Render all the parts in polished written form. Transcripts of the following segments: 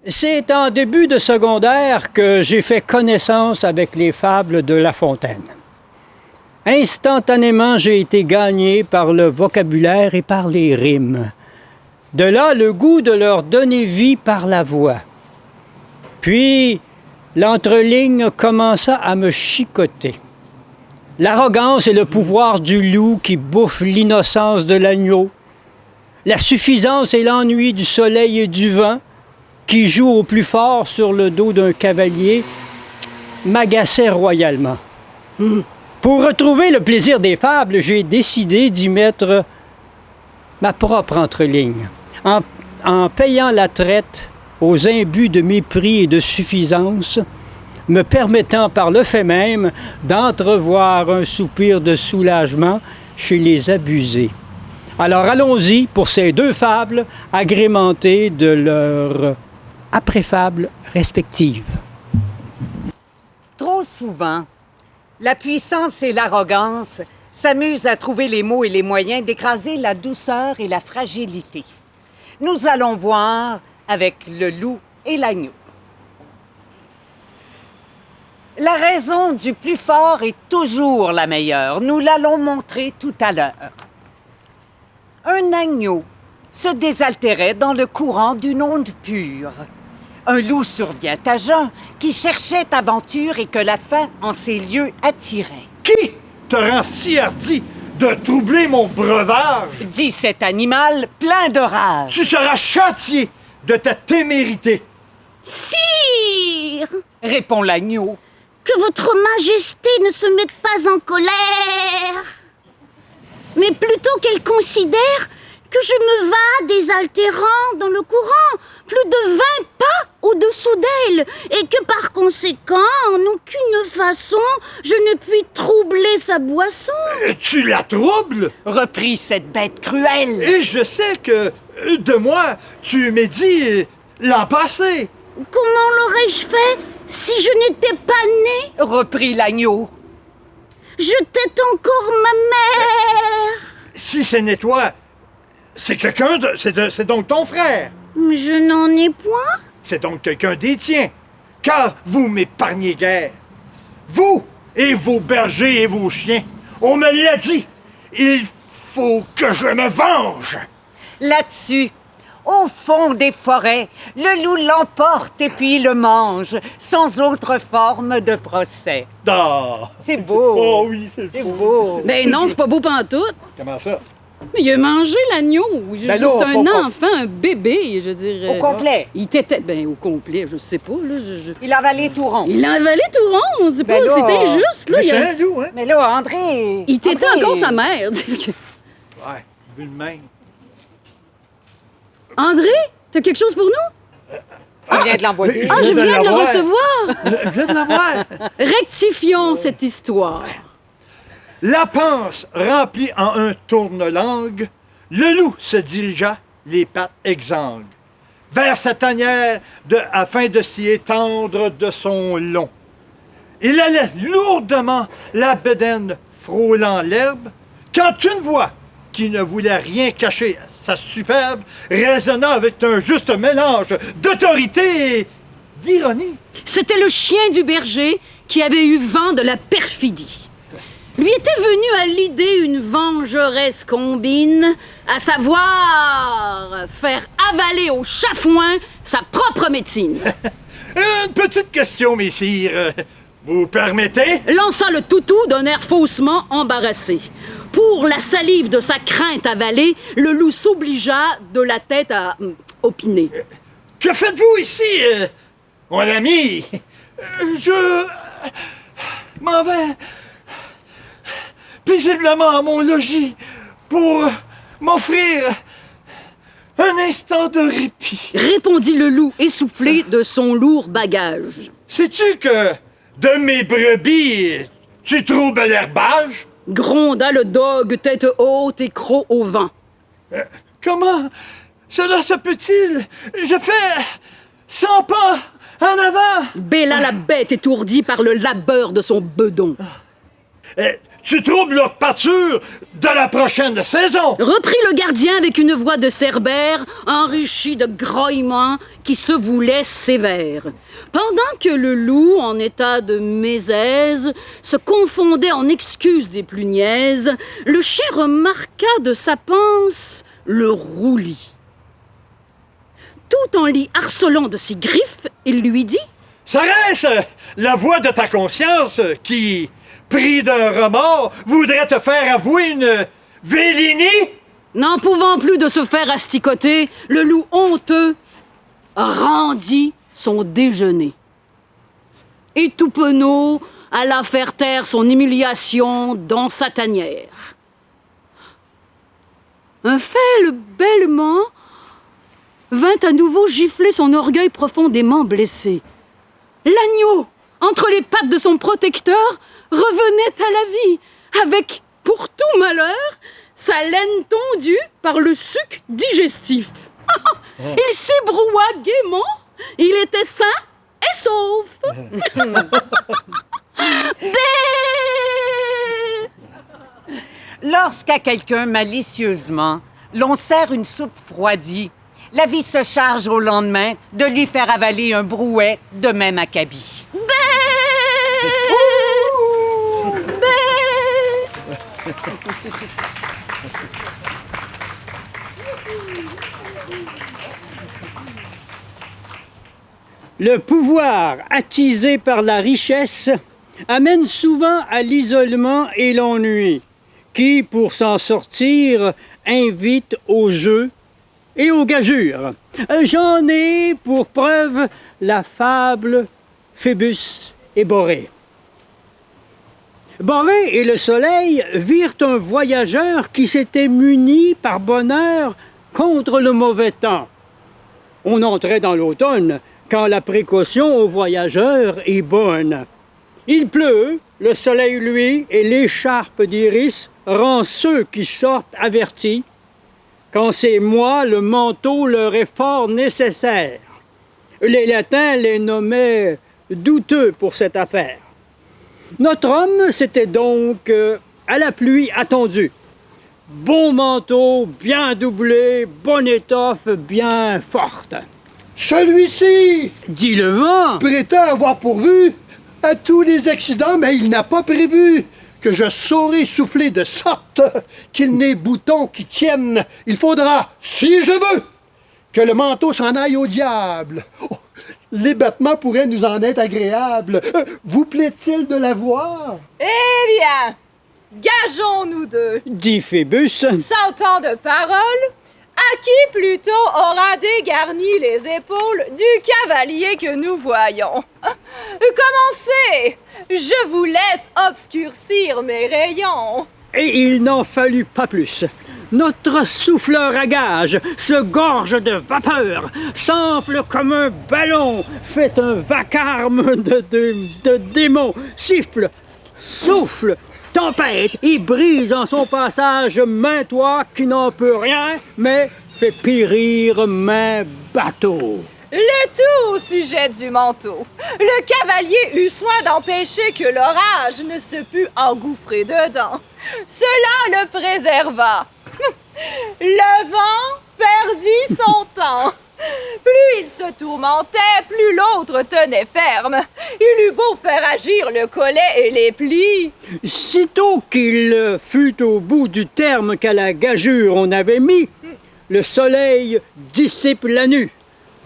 C'est en début de secondaire que j'ai fait connaissance avec les fables de La Fontaine. Instantanément, j'ai été gagné par le vocabulaire et par les rimes. De là, le goût de leur donner vie par la voix. Puis, l'entreligne commença à me chicoter. L'arrogance et le pouvoir du loup qui bouffe l'innocence de l'agneau. La suffisance et l'ennui du soleil et du vent qui joue au plus fort sur le dos d'un cavalier, m'agaçait royalement. Pour retrouver le plaisir des fables, j'ai décidé d'y mettre ma propre entreligne, en payant la traite aux imbus de mépris et de suffisance, me permettant par le fait même d'entrevoir un soupir de soulagement chez les abusés. Alors allons-y pour ces deux fables agrémentées de leurs après-fables respectives. Trop souvent, la puissance et l'arrogance s'amusent à trouver les mots et les moyens d'écraser la douceur et la fragilité. Nous allons voir avec le loup et l'agneau. La raison du plus fort est toujours la meilleure. Nous l'allons montrer tout à l'heure. Un agneau se désaltérait dans le courant d'une onde pure. Un loup survient à jeun qui cherchait aventure et que la faim en ces lieux attirait. Qui te rend si hardi de troubler mon breuvage? Dit cet animal plein de rage. Tu seras châtié de ta témérité. Sire, Répond l'agneau. que votre majesté ne se mette pas en colère, mais plutôt qu'elle considère que je me vas désaltérant dans le courant plus de 20 pas au-dessous d'elle et que par conséquent, en aucune façon, je ne puis troubler sa boisson. Tu la troubles? Reprit cette bête cruelle. Et je sais que de moi, tu m'as dit l'an passé. Comment l'aurais-je fait si je n'étais pas née? Reprit l'agneau. Je tête encore ma mère. Si ce n'est toi, c'est quelqu'un de... C'est donc ton frère. Mais je n'en ai point. C'est donc quelqu'un des tiens. Car vous m'épargnez guère. Vous et vos bergers et vos chiens. On me l'a dit. Il faut que je me venge. Là-dessus, au fond des forêts, le loup l'emporte et puis le mange, sans autre forme de procès. Ah. C'est beau. Oh oui, c'est C'est beau. beau. Ben non, c'est pas beau pantoute. Comment ça? Mais il a mangé l'agneau. Juste Ben là, un pas- enfant, un bébé, je veux dire. Au complet. Il était... Ben, au complet, je sais pas, là. Il a avalé tout rond. Il a avalé tout rond, c'est Ben pas... là, C'est injuste, là. Méchant, loup, hein? Mais là, André... Il t'était André, encore sa mère. Ouais, vu le même. André, t'as quelque chose pour nous? On vient de l'envoyer. Ah, je viens de le l'avoir. recevoir. Je viens de l'avoir. Rectifions cette histoire. La panse remplie en un tourne-langue, le loup se dirigea, les pattes exsangues, vers sa tanière afin de s'y étendre de son long. Il allait lourdement, la bedaine frôlant l'herbe, quand une voix, qui ne voulait rien cacher à sa superbe, résonna avec un juste mélange d'autorité et d'ironie. C'était le chien du berger qui avait eu vent de la perfidie. Lui était venue à l'idée une vengeresse combine, à savoir faire avaler au chafouin sa propre médecine. Une petite question, messire. Vous permettez? Lança le toutou d'un air faussement embarrassé. Pour la salive de sa crainte avalée, le loup s'obligea de la tête à opiner. Que faites-vous ici, mon ami? Je m'en vais paisiblement à mon logis pour m'offrir un instant de répit. Répondit le loup essoufflé de son lourd bagage. Sais-tu que de mes brebis, tu troubles l'herbage? gronda le dogue tête haute et croc au vent. Comment cela se peut-il? Je fais 100 pas en avant. Bêla la bête étourdie par le labeur de son bedon. Tu troubles leur pâture de la prochaine saison. Reprit le gardien avec une voix de cerbère, enrichie de grognements qui se voulaient sévères. Pendant que le loup, en état de mésaise, se confondait en excuses des plus niaises, le chien remarqua de sa panse le roulis. Tout en l'y harcelant de ses griffes, il lui dit « Serait-ce la voix de ta conscience qui, pris d'un remords, voudrait te faire avouer une vélinie? » N'en pouvant plus de se faire asticoter, le loup honteux rendit son déjeuner. Et tout penaud alla faire taire son humiliation dans sa tanière. Un faible bêlement vint à nouveau gifler son orgueil profondément blessé. L'agneau, entre les pattes de son protecteur, revenait à la vie, avec, pour tout malheur, sa laine tondue par le suc digestif. Il s'ébroua gaiement, il était sain et sauf. Lorsqu'à quelqu'un, malicieusement, l'on sert une soupe froidie, la vie se charge au lendemain de lui faire avaler un brouet de même acabit. Le pouvoir, attisé par la richesse, amène souvent à l'isolement et l'ennui, qui, pour s'en sortir, invite au jeu et aux gageures. J'en ai pour preuve la fable Phébus et Borée. Borée et le soleil virent un voyageur qui s'était muni par bonheur contre le mauvais temps. On entrait dans l'automne, quand la précaution aux voyageurs est bonne. Il pleut, le soleil, lui, et l'écharpe d'iris rend ceux qui sortent avertis. Quand c'est moi, le manteau leur est fort nécessaire. Les Latins les nommaient douteux pour cette affaire. Notre homme, c'était donc à la pluie attendu. Bon manteau, bien doublé, bonne étoffe, bien forte. Celui-ci Dit le vent. prétend avoir pourvu à tous les accidents, mais il n'a pas prévu que je saurai souffler de sorte qu'il n'ait bouton qui tienne. Il faudra, si je veux, que le manteau s'en aille au diable. Oh, les battements pourraient nous en être agréables. Vous plaît-il de la voir? Eh bien, gageons nous deux, Dit Phébus. sans tant de paroles, à qui plutôt aura dégarni les épaules du cavalier que nous voyons. Commencez, je vous laisse obscurcir mes rayons. Et il n'en fallut pas plus. Notre souffleur à gage se gorge de vapeur, s'enfle comme un ballon, fait un vacarme de démon, siffle, souffle, tempête et brise en son passage maint toit qui n'en peut rien, mais fait périr maint bateau. Le tout au sujet du manteau. Le cavalier eut soin d'empêcher que l'orage ne se pût engouffrer dedans. Cela le préserva. Le vent perdit son temps. Plus il se tourmentait, plus l'autre tenait ferme. Il eut beau faire agir le collet et les plis. Sitôt qu'il fut au bout du terme qu'à la gageure on avait mis, le soleil dissipe la nue,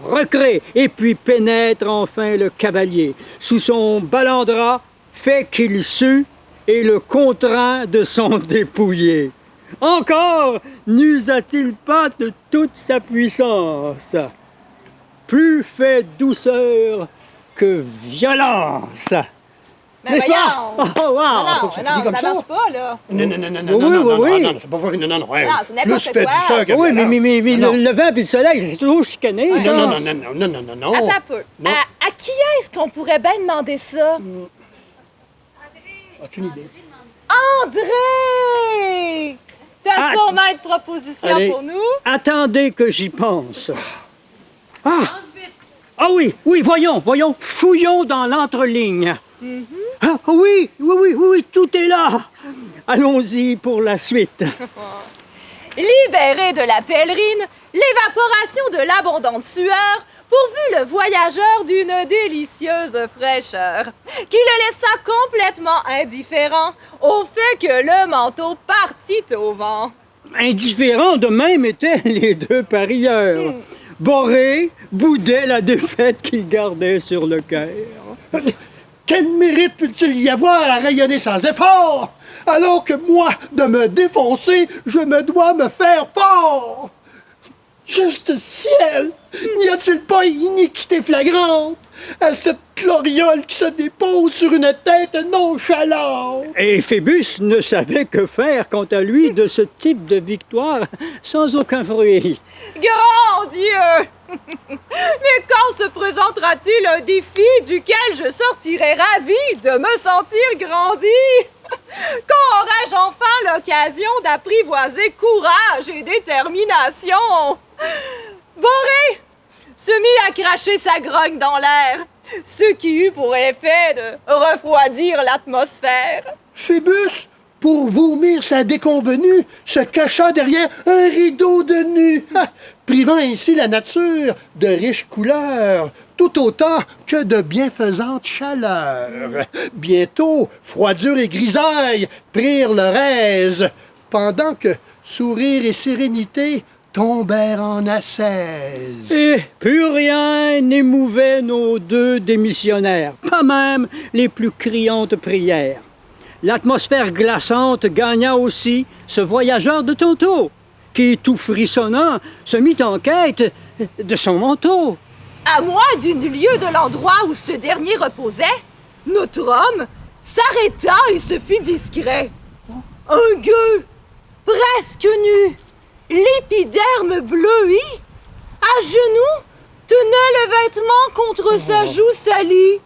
recrée et puis pénètre enfin le cavalier. Sous son balandras, fait qu'il sue et le contraint de s'en dépouiller. Encore n'usa-t-il pas de toute sa puissance. Plus fait douceur que violence. Mais N'est-ce pas? voyons! Oh, wow! Non, ça non, finit comme ça ça? marche pas, là. Non, non, non, non, Oui, non, non, oui, oui. non, c'est pas vrai, non, non, ouais. Non, c'est n'importe Plus fait quoi. douceur que Oui, mais violence. Non, le vent et le soleil, c'est toujours chicané, ça. non, non, non, non, non, non, non, non. Attends un peu. Non. À qui est-ce qu'on pourrait bien demander ça? As-tu une idée? André! T'as sûrement une proposition Allez. pour nous? Attendez que j'y pense. Ah oui, voyons, fouillons dans l'entreligne. Ah oui, tout est là. Allons-y pour la suite. Libéré de la pèlerine, l'évaporation de l'abondante sueur pourvut le voyageur d'une délicieuse fraîcheur, qui le laissa complètement indifférent au fait que le manteau partit au vent. Indifférents de même étaient les deux parieurs. Boré boudait la défaite qu'il gardait sur le cœur. Quel mérite peut-il y avoir à rayonner sans effort, alors que moi, de me défoncer, je me dois me faire fort? Juste ciel! N'y a-t-il pas iniquité flagrante à cette gloriole qui se dépose sur une tête nonchalante? Et Phébus ne savait que faire, quant à lui, de ce type de victoire sans aucun fruit. Grand Dieu! Mais quand se présentera-t-il un défi duquel je sortirai ravie de me sentir grandi? Quand aurai-je enfin l'occasion d'apprivoiser courage et détermination? Boré se mit à cracher sa grogne dans l'air, ce qui eut pour effet de refroidir l'atmosphère. Phébus, pour vomir sa déconvenue, se cacha derrière un rideau de nu, privant ainsi la nature de riches couleurs, tout autant que de bienfaisantes chaleurs. Bientôt, froidure et grisaille prirent leur aise, pendant que sourire et sérénité tombèrent en ascèse. Et plus rien n'émouvait nos deux démissionnaires, pas même les plus criantes prières. L'atmosphère glaçante gagna aussi ce voyageur de tantôt, qui, tout frissonnant, se mit en quête de son manteau. À moins d'une lieue de l'endroit où ce dernier reposait, notre homme s'arrêta et se fit discret. Un gueux, presque nu, l'épiderme bleui, à genoux, tenait le vêtement contre sa joue salie.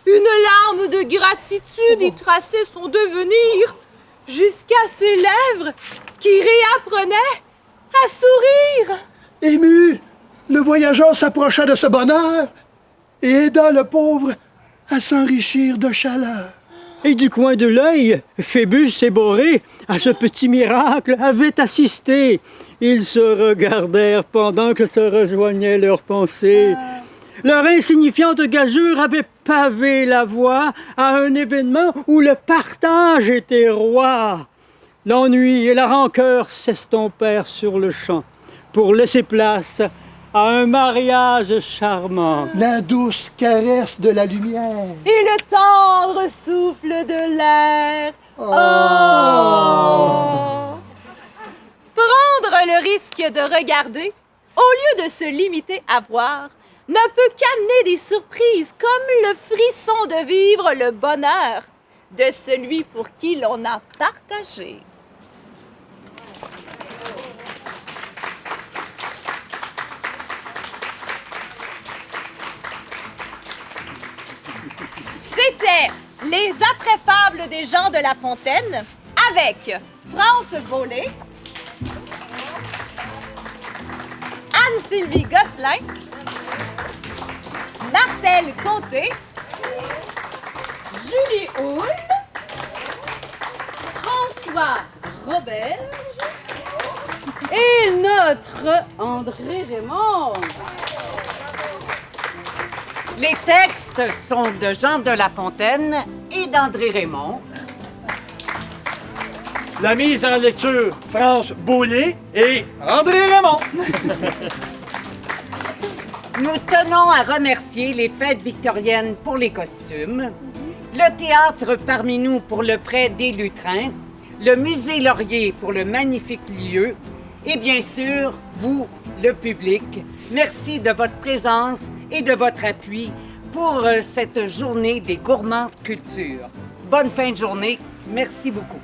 Une larme de gratitude y traçait son devenir, jusqu'à ses lèvres qui réapprenaient à sourire. Ému, le voyageur s'approcha de ce bonheur et aida le pauvre à s'enrichir de chaleur. Et du coin de l'œil, Phébus et Boré, à ce petit miracle, avaient assisté. Ils se regardèrent pendant que se rejoignaient leurs pensées. Leur insignifiante gageure avait pavé la voie à un événement où le partage était roi. L'ennui et la rancœur s'estompèrent sur le champ pour laisser place à un mariage charmant. La douce caresse de la lumière. Et le tendre souffle de l'air. Oh! Prendre le risque de regarder, au lieu de se limiter à voir, ne peut qu'amener des surprises comme le frisson de vivre le bonheur de celui pour qui l'on a partagé. C'était Les Après-Fables des gens de La Fontaine avec France Beaulé, Anne-Sylvie Gosselin, Marcel Côté, Julie Hull, François Roberge et notre André Raymond. Les textes sont de Jean de La Fontaine et d'André Raymond. La mise en lecture, France Beaulé et André Raymond. Nous tenons à remercier les Fêtes victoriennes pour les costumes, le théâtre parmi nous pour le prêt des lutrins, le musée Laurier pour le magnifique lieu et bien sûr, vous, le public. Merci de votre présence et de votre appui pour cette journée des gourmands de culture. Bonne fin de journée. Merci beaucoup.